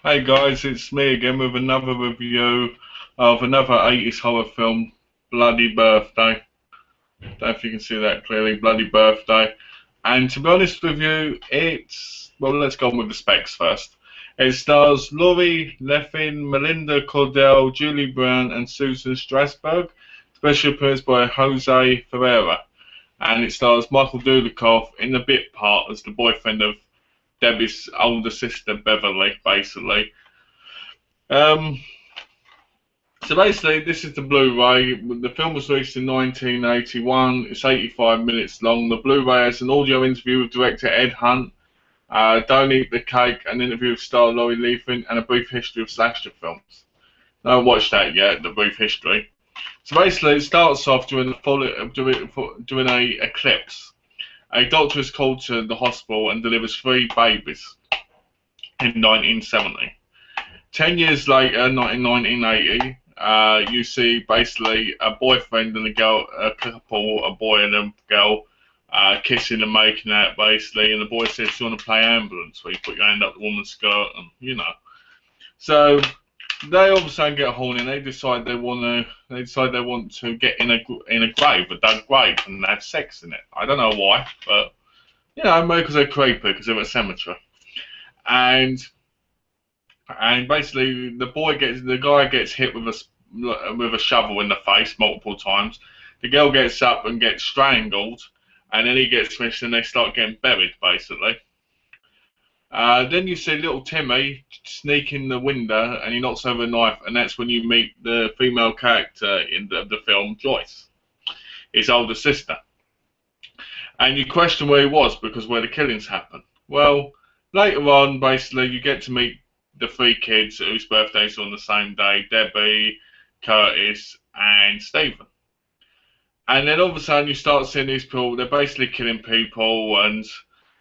Hey guys, it's me again with another review of another 80s horror film, Bloody Birthday. Don't know if you can see that clearly, Bloody Birthday. And to be honest with you, well, let's go on with the specs first. It stars Laurie Leffin, Melinda Cordell, Julie Brown, and Susan Strasberg. Special appearance by Jose Ferreira. And it stars Michael Dudikoff in the bit part as the boyfriend of Debbie's older sister, Beverly, basically. Um, So basically, this is the Blu-ray. The film was released in 1981. It's 85 minutes long. The Blu-ray has an audio interview with director Ed Hunt, Don't Eat the Cake, an interview with star Laurie Leafin, and a brief history of slasher films. I haven't watched that yet, the brief history. So basically, it starts off during a eclipse. A doctor is called to the hospital and delivers three babies in 1970. 10 years later, not in 1980, you see basically a boyfriend and a girl, a couple, a boy and a girl, kissing and making out basically, and the boy says, "Do you want to play ambulance?" Where you put your hand up the woman's skirt, and you know. So they all of a sudden get horny, and they decide they want to. They decide they want to get in a grave, a dug grave, and have sex in it. I don't know why, but you know, maybe because they're creepy, because they're at a cemetery, and basically the guy gets hit with a shovel in the face multiple times. The girl gets up and gets strangled, and then he gets finished, and they start getting buried basically. Then you see little Timmy sneak in the window, and he knocks over a knife, and that's when you meet the female character in the film, Joyce, his older sister. And you question where he was because where the killings happen. Well, later on, basically, you get to meet the three kids whose birthdays are on the same day: Debbie, Curtis, and Stephen. And then all of a sudden, you start seeing these people. They're basically killing people, and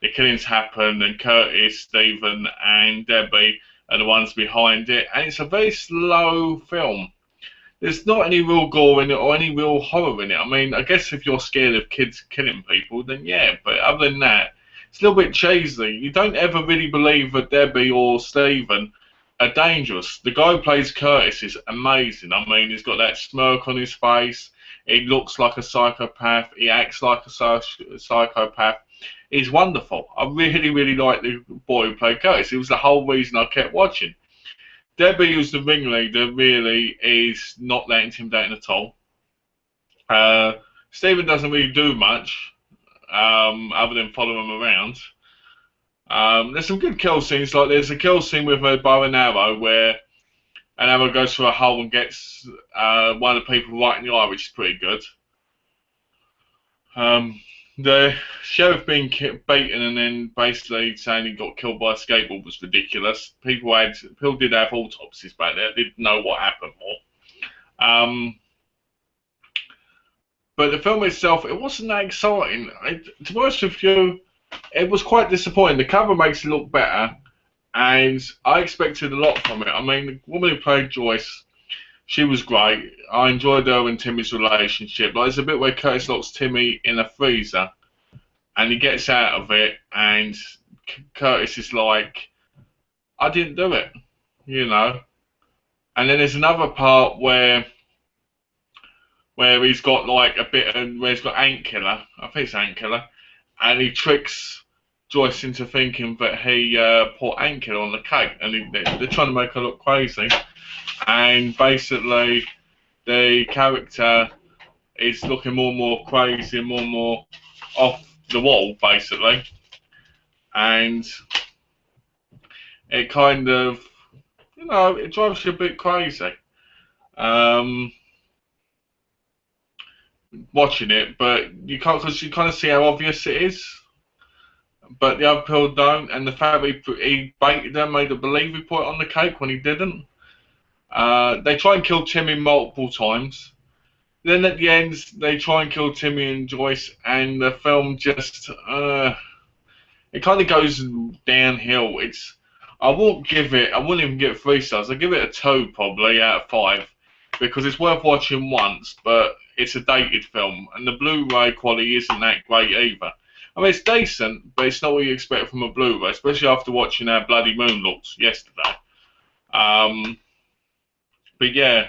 the killings happen. And Curtis, Stephen, and Debbie are the ones behind it. And it's a very slow film. There's not any real gore in it or any real horror in it. I mean, I guess if you're scared of kids killing people, then yeah. But other than that, it's a little bit cheesy. You don't ever really believe that Debbie or Stephen are dangerous. The guy who plays Curtis is amazing. I mean, he's got that smirk on his face. He looks like a psychopath. He acts like a psychopath. He's wonderful. I really, really like the boy who played Curtis. It was the whole reason I kept watching. Debbie, who's the ringleader, really is not that intimidating at all. Stephen doesn't really do much other than follow him around. There's some good kill scenes. Like there's a kill scene with a bow and arrow where an arrow goes through a hole and gets one of the people right in the eye, which is pretty good. Um, the sheriff being beaten and then basically saying he got killed by a skateboard was ridiculous. People did have autopsies back there. Didn't know what happened more. But the film itself, it wasn't that exciting. To be honest with you, it was quite disappointing. The cover makes it look better, and I expected a lot from it. I mean, the woman who played Joyce, she was great. I enjoyed her and Timmy's relationship. Like, there's a bit where Curtis locks Timmy in a freezer, and he gets out of it, and Curtis is like, "I didn't do it," you know. And then there's another part where he's got like a bit of where he's got ant killer. I think it's ant killer, and he tricks Joyce into thinking that he put ant killer on the cake, and they're trying to make her look crazy. And basically, the character is looking more and more crazy, and more off the wall, basically. And it kind of, it drives you a bit crazy. Um, Watching it, but you can't because you kind of see how obvious it is. But the other people don't, and the fact that he baited them, made them believe he put it on the cake when he didn't. They try and kill Timmy multiple times. Then at the end, they try and kill Timmy and Joyce, and the film just it kind of goes downhill. I won't even give it 3 stars. I'll give it a 2 probably out of 5 because it's worth watching once, but it's a dated film, and the Blu-ray quality isn't that great either. I mean, it's decent, but it's not what you expect from a Blu-ray, especially after watching how Bloody Moon looks yesterday. Um, but yeah,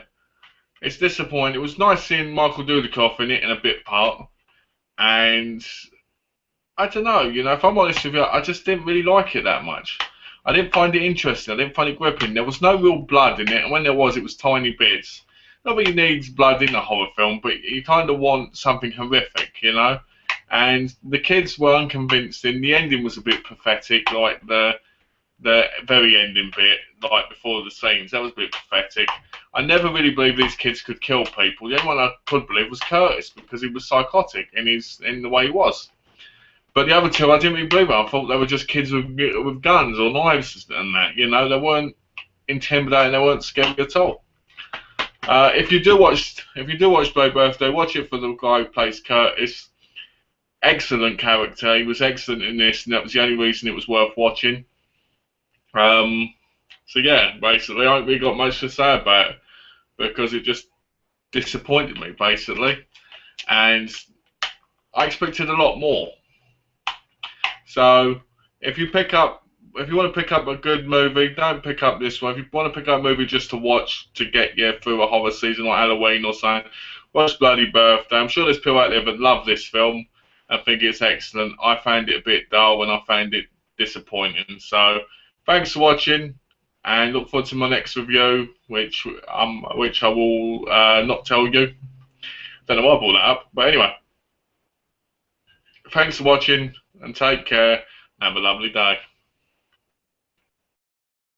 it's disappointing. It was nice seeing Michael Dudikoff in it in a bit part, and I don't know, if I'm honest with you, I just didn't really like it that much. I didn't find it interesting. I didn't find it gripping. There was no real blood in it, and when there was, it was tiny bits. Nobody needs blood in a horror film, but you kind of want something horrific. And the kids were unconvincing. The ending was a bit pathetic, like the very ending bit, like before the scenes. That was a bit pathetic. I never really believed these kids could kill people. The only one I could believe was Curtis because he was psychotic in the way he was. But the other two, I didn't really believe it. I thought they were just kids with guns or knives and that. They weren't intimidating. They weren't scary at all. If you do watch Bloody Birthday, watch it for the guy who plays Curtis. Excellent character. He was excellent in this, and that was the only reason it was worth watching. So yeah, basically, I haven't really got much to say about it because it just disappointed me, basically, and I expected a lot more. So if you want to pick up a good movie, don't pick up this one. If you want to pick up a movie just to watch to get you through a horror season like Halloween or something, watch Bloody Birthday. I'm sure there's people out there that love this film and think it's excellent. I found it a bit dull and I found it disappointing. So thanks for watching and look forward to my next review, which I will not tell you. Don't know why I brought that up, but anyway. Thanks for watching and take care. Have a lovely day.